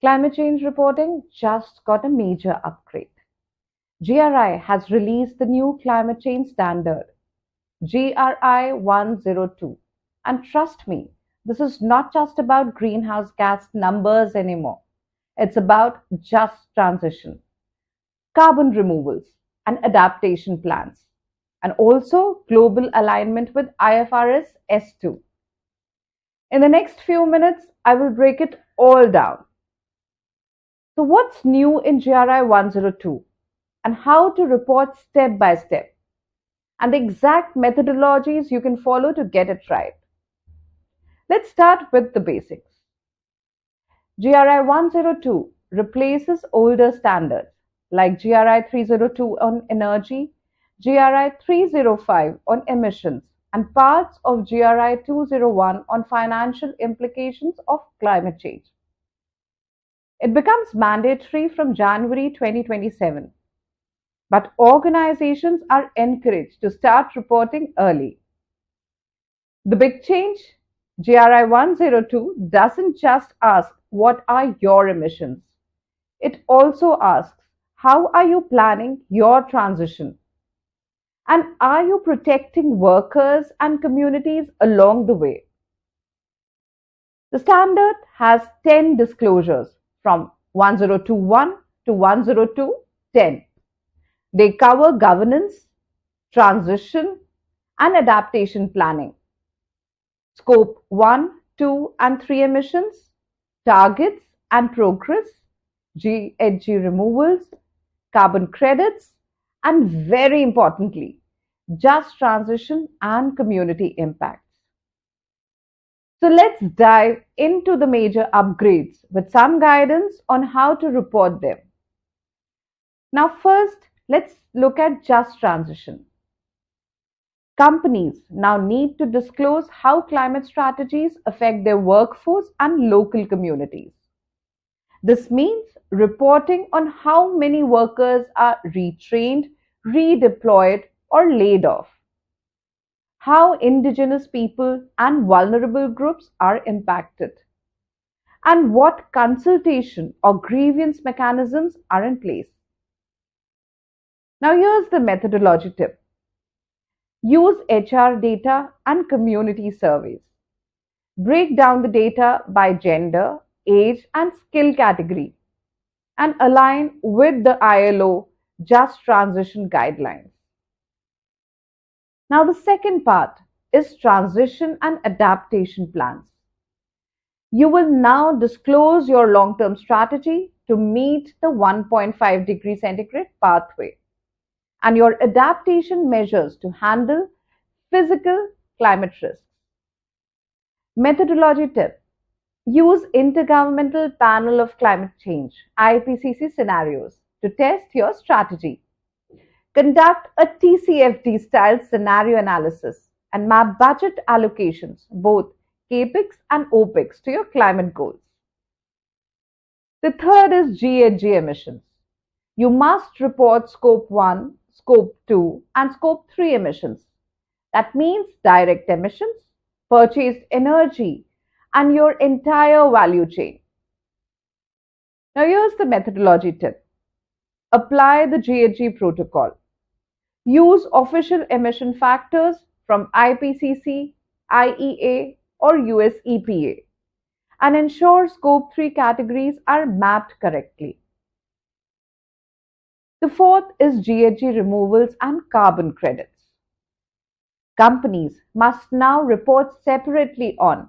Climate change reporting just got a major upgrade. GRI has released the new climate change standard, GRI 102. And trust me, this is not just about greenhouse gas numbers anymore. It's about just transition, carbon removals, and adaptation plans, and also global alignment with IFRS S2. In the next few minutes, I will break it all down. So, what's new in GRI 102 and how to report step by step, and the exact methodologies you can follow to get it right. Let's start with the basics. GRI 102 replaces older standards like GRI 302 on energy, GRI 305 on emissions, and parts of GRI 201 on financial implications of climate change. It becomes mandatory from January 2027, but organizations are encouraged to start reporting early. The big change: GRI 102 doesn't just ask what are your emissions, it also asks how are you planning your transition, and are you protecting workers and communities along the way. The standard has 10 disclosures from 1021 to 10210. They cover governance, transition, and adaptation planning, scope 1, 2, and 3 emissions, targets and progress, GHG removals, carbon credits, and very importantly, just transition and community impacts. So let's dive into the major upgrades with some guidance on how to report them. Now, first, let's look at just transition. Companies now need to disclose how climate strategies affect their workforce and local communities. This means reporting on how many workers are retrained, redeployed, or laid off, how indigenous people and vulnerable groups are impacted, and what consultation or grievance mechanisms are in place. Now, here's the methodology tip: use HR data and community surveys. Break down the data by gender, age, and skill category, and align with the ILO Just Transition guidelines. Now, the second part is transition and adaptation plans. You will now disclose your long term strategy to meet the 1.5 degree centigrade pathway and your adaptation measures to handle physical climate risks. Methodology tip: use Intergovernmental Panel of Climate Change (IPCC) scenarios to test your strategy. Conduct a TCFD style scenario analysis and map budget allocations, both CAPEX and OPEX, to your climate goals. The third is GHG emissions. You must report Scope 1, Scope 2, and Scope 3 emissions. That means direct emissions, purchased energy, and your entire value chain. Now, here's the methodology tip: apply the GHG protocol. Use official emission factors from IPCC, IEA, or US EPA, and ensure Scope 3 categories are mapped correctly. The fourth is GHG removals and carbon credits. Companies must now report separately on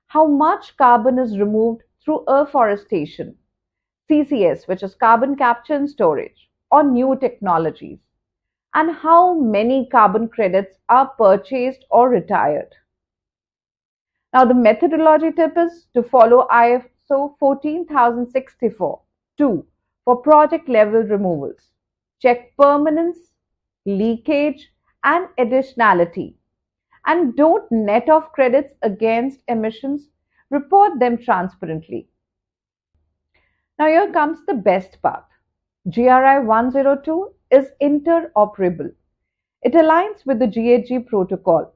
how much carbon is removed through afforestation, CCS, which is carbon capture and storage, or new technologies, and how many carbon credits are purchased or retired. Now, the methodology tip is to follow ISO 14064-2 for project level removals. Check permanence, leakage, and additionality. And don't net off credits against emissions, report them transparently. Now, here comes the best part: GRI 102 is interoperable. It aligns with the GHG protocol.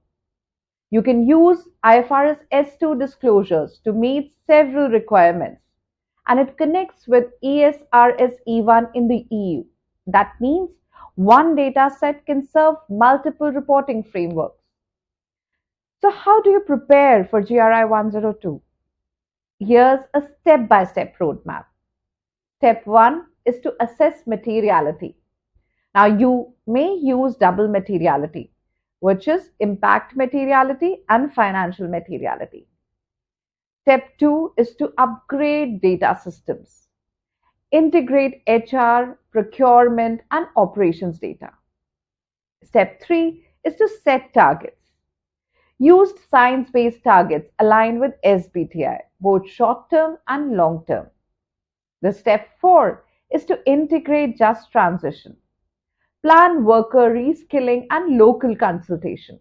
You can use IFRS S2 disclosures to meet several requirements, and it connects with ESRS E1 in the EU. That means one data set can serve multiple reporting frameworks. So, how do you prepare for GRI 102? Here's a step by step roadmap. Step 1 is to assess materiality. Now, you may use double materiality, which is impact materiality and financial materiality. Step 2 is to upgrade data systems. Integrate HR, procurement, and operations data. Step 3 is to set targets. Use science-based targets aligned with SBTi, both short-term and long-term. The step 4 is to integrate just transition. Plan worker reskilling and local consultation.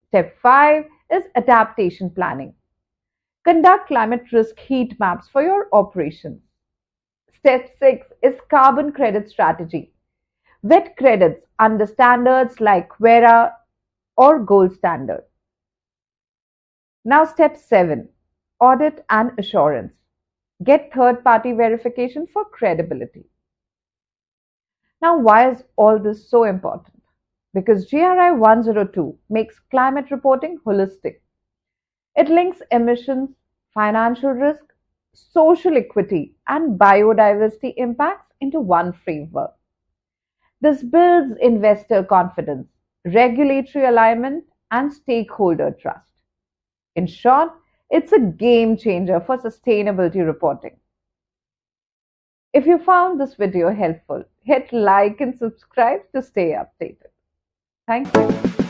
Step 5 is adaptation planning. Conduct climate risk heat maps for your operations. Step 6 is carbon credit strategy. Vet credits under standards like VERA or gold standard. Now step 7, audit and assurance. Get third-party verification for credibility. Now why is all this so important? Because GRI 102 makes climate reporting holistic. It links emissions, financial risk, social equity, and biodiversity impacts into one framework. This builds investor confidence, regulatory alignment, and stakeholder trust. In short, it's a game changer for sustainability reporting. If you found this video helpful, hit like and subscribe to stay updated. Thank you.